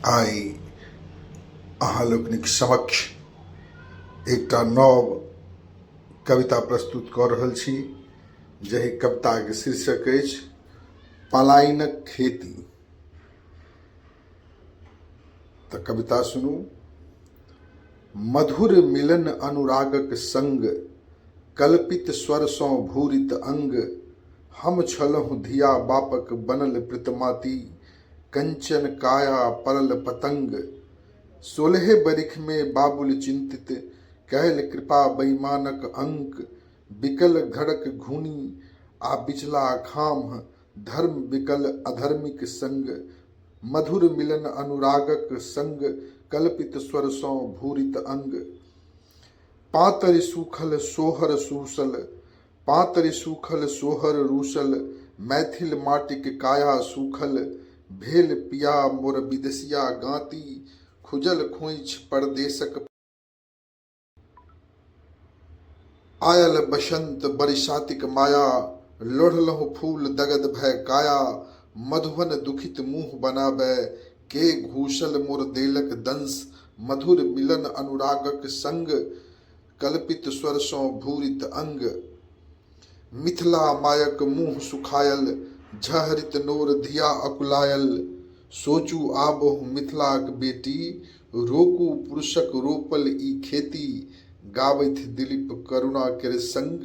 आइ अहाँ लोकनिक समक्ष एकटा नव कविता प्रस्तुत कऽ रहल छी, जाहि कविताके शीर्षक अछि पलायनक खेती। तऽ कविता सुनू। मधुर मिलन अनुरागक संग, कल्पित स्वरसँ भूरित अंग, हम छलहुँ धिया बापक बनल प्रीतमाती, कंचन काया परल पतंग। 16 बरिख में बाबुल चिंतित, कैल कृपा बेईमानक अंक। बिकल घड़क घूनी आ बिचला खाम, धर्म बिकल अधर्मिक संग। मधुर मिलन अनुरागक संग, कल्पित स्वरसँ भूरित अंग। पातरि सूखल सोहर सूसल, पातरि सूखल सोहर रूसल, मैथिल माटिक काया सूखल। भेल पिया मोर विदेशिया गाँती, खुजल खोइछ परदेशक। आयल बसंत बरसातिक माया, लोढ़लहुँ फूल दगद भय काया। मधुवन दुखित मुँह बनाबै, के घूसल मोर देलक दंश। मधुर मिलन अनुरागक संग, कल्पित स्वरसँ भूरित अंग। मिथिला मायक मुँह सुखायल, झहरित नोर धिया अकुलायल। सोचू आबहु मिथिलाक बेटी, रोकू पुरुषक रोपल ई खेती। गावैथ दिलीप करुणा केर संग,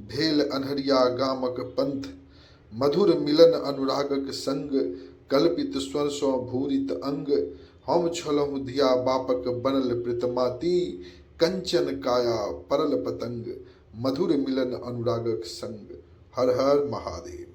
भेल अन्हरिया गामक पंथ। मधुर मिलन अनुरागक संग, कल्पित स्वरसँ भूरित अंग। हम छलहुँ धिया बापक बनल प्रीतमाती, कंचन काया परल पतंग। मधुर मिलन अनुरागक संग। हर हर महादेव।